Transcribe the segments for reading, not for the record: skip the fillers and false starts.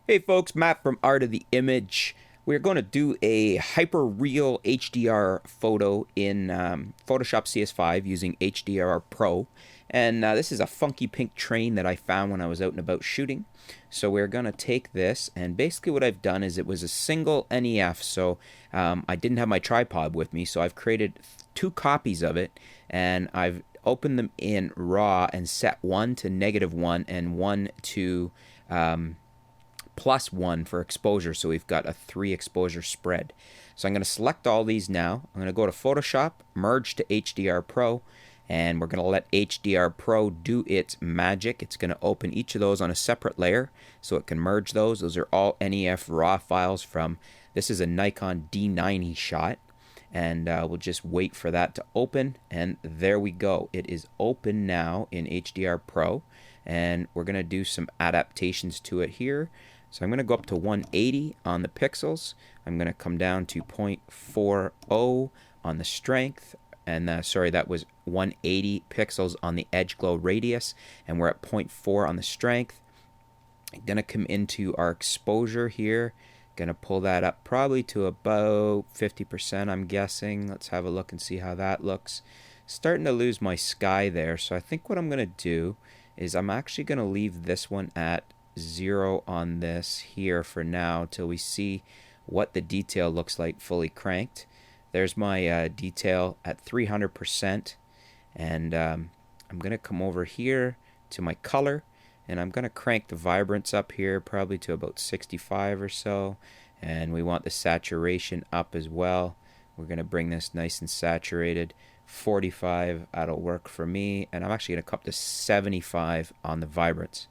Hey folks, Matt from Art of the Image. We're going to do a hyper-real HDR photo in Photoshop CS5 using HDR Pro. And this is a funky pink train that I found when I was out and about shooting. So we're going to take this, and basically what I've done is it was a single NEF, so I didn't have my tripod with me, so I've created two copies of it, and I've opened them in RAW and set one to -1 and one to +1 for exposure, so we've got a 3 exposure spread. So I'm going to select all these now. I'm going to go to Photoshop, Merge to HDR Pro, and we're going to let HDR Pro do its magic. It's going to open each of those on a separate layer so it can merge those. Those are all NEF RAW files from, this is a Nikon D90 shot, and we'll just wait for that to open, and there we go. It is open now in HDR Pro, and we're going to do some adaptations to it here. So I'm going to go up to 180 on the pixels. I'm going to come down to 0.40 on the strength. And sorry, that was 180 pixels on the edge glow radius. And we're at 0.4 on the strength. I'm going to come into our exposure here. Going to pull that up probably to about 50%, I'm guessing. Let's have a look and see how that looks. Starting to lose my sky there. So I think what I'm going to do is I'm actually going to leave this one at 0 on this here for now till we see what the detail looks like fully cranked. There's my detail at 300%, and I'm going to come over here to my color, and I'm going to crank the vibrance up here probably to about 65 or so, and we want the saturation up as well. We're going to bring this nice and saturated. 45, that'll work for me, and I'm actually going to come up to 75 on the vibrance.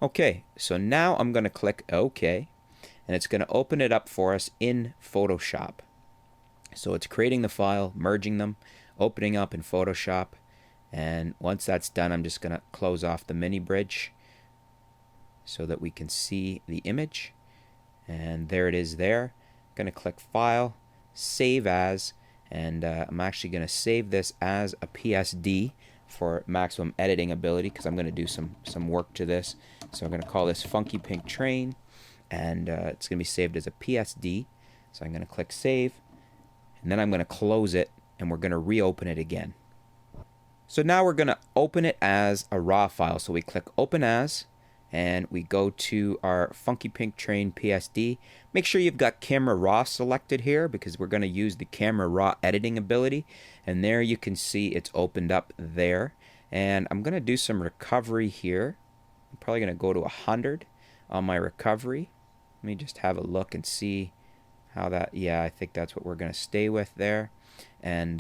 Okay, so now I'm going to click OK, and it's going to open it up for us in Photoshop. So it's creating the file, merging them, opening up in Photoshop, and once that's done, I'm just going to close off the mini bridge so that we can see the image, and there it is there. I'm going to click File, Save As, and I'm actually going to save this as a PSD for maximum editing ability because I'm going to do some work to this. So I'm going to call this Funky Pink Train, and it's going to be saved as a PSD. So I'm going to click Save, and then I'm going to close it, and we're going to reopen it again. So now we're going to open it as a RAW file. So we click Open As, and we go to our Funky Pink Train PSD. Make sure you've got Camera Raw selected here because we're going to use the Camera Raw editing ability. And there you can see it's opened up there. And I'm going to do some recovery here. I'm probably going to go to 100 on my recovery. Let me just have a look and see how that, yeah, I think that's what we're going to stay with there. And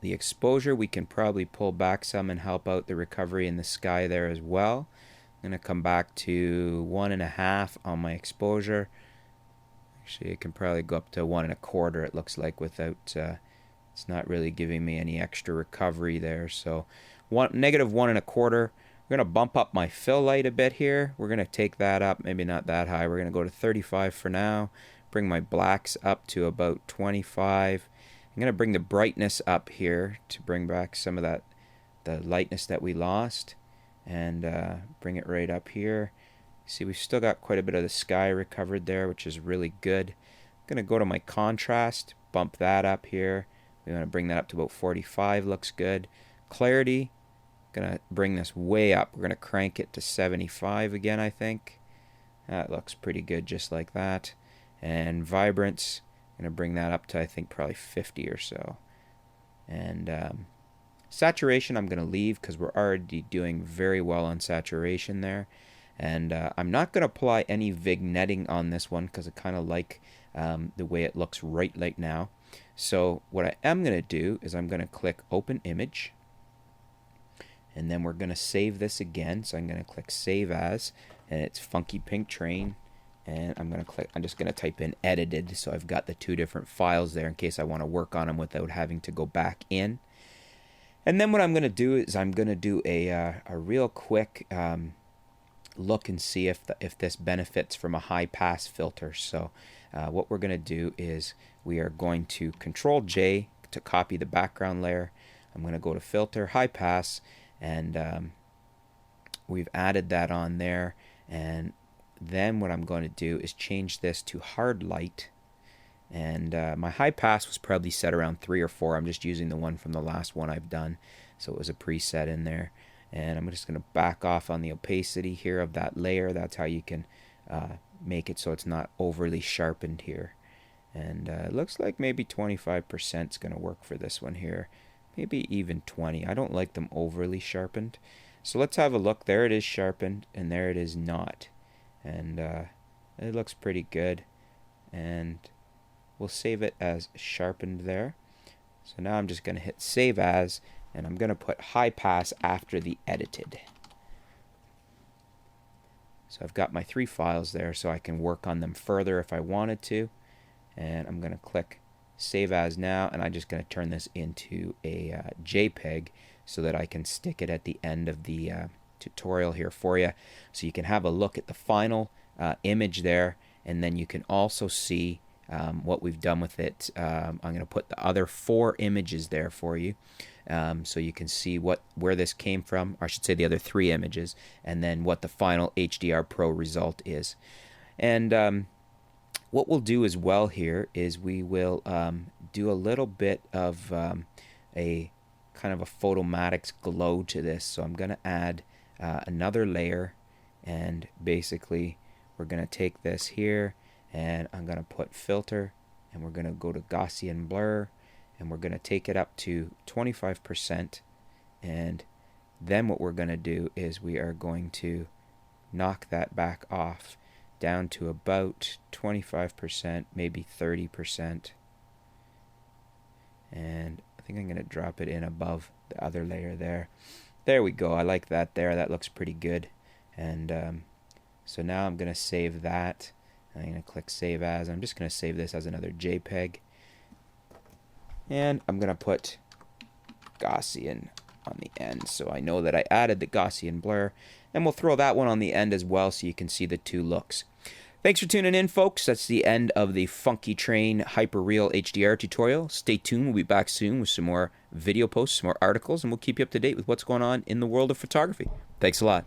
the exposure, we can probably pull back some and help out the recovery in the sky there as well. I'm going to come back to 1.5 on my exposure. Actually, it can probably go up to 1.25, it looks like, without, it's not really giving me any extra recovery there. So -1.25. We're going to bump up my fill light a bit here. We're going to take that up, maybe not that high. We're going to go to 35 for now. Bring my blacks up to about 25. I'm going to bring the brightness up here to bring back some of that, the lightness that we lost, and bring it right up here. See, we've still got quite a bit of the sky recovered there, which is really good. I'm going to go to my contrast, bump that up here. We want to bring that up to about 45, looks good. Clarity, going to bring this way up. We're going to crank it to 75 again, I think. That looks pretty good just like that. And vibrance, I'm going to bring that up to, I think, probably 50 or so. And saturation I'm going to leave because we're already doing very well on saturation there. And I'm not going to apply any vignetting on this one because I kind of like the way it looks right now. So what I am going to do is I'm going to click Open Image. And then we're going to save this again. So I'm going to click Save As, and it's Funky Pink Train. And I'm just going to type in edited, so I've got the two different files there in case I want to work on them without having to go back in. And then what I'm going to do is I'm going to do a real quick look and see if this benefits from a high pass filter. So what we're going to do is we are going to Control J to copy the background layer. I'm going to go to Filter, High Pass, and we've added that on there. And then what I'm going to do is change this to hard light. And my high pass was probably set around 3 or 4. I'm just using the one from the last one I've done. So it was a preset in there. And I'm just going to back off on the opacity here of that layer. That's how you can make it so it's not overly sharpened here. And it looks like maybe 25% is going to work for this one here. Maybe even 20. I don't like them overly sharpened. So let's have a look. There it is sharpened, and there it is not. And it looks pretty good. And we'll save it as sharpened there. So now I'm just going to hit Save As, and I'm going to put high pass after the edited. So I've got my 3 files there, so I can work on them further if I wanted to. And I'm going to click Save As now, and I'm just going to turn this into a JPEG so that I can stick it at the end of the tutorial here for you, so you can have a look at the final image there, and then you can also see what we've done with it. I'm going to put the other 4 images there for you, so you can see where this came from, or I should say the other 3 images, and then what the final HDR Pro result is. And what we'll do as well here is we will do a little bit of a kind of a Photomatix Glow to this. So I'm going to add another layer, and basically we're going to take this here, and I'm going to put filter, and we're going to go to Gaussian blur, and we're going to take it up to 25%. And then what we're going to do is we are going to knock that back off down to about 25%, maybe 30%. And I think I'm going to drop it in above the other layer there. There we go. I like that there. That looks pretty good. And so now I'm going to save that. I'm going to click Save As. I'm just going to save this as another JPEG. And I'm going to put Gaussian on the end, so I know that I added the Gaussian blur. And we'll throw that one on the end as well, so you can see the 2 looks. Thanks for tuning in, folks. That's the end of the Funky Train Hyperreal HDR tutorial. Stay tuned. We'll be back soon with some more video posts, some more articles, and we'll keep you up to date with what's going on in the world of photography. Thanks a lot.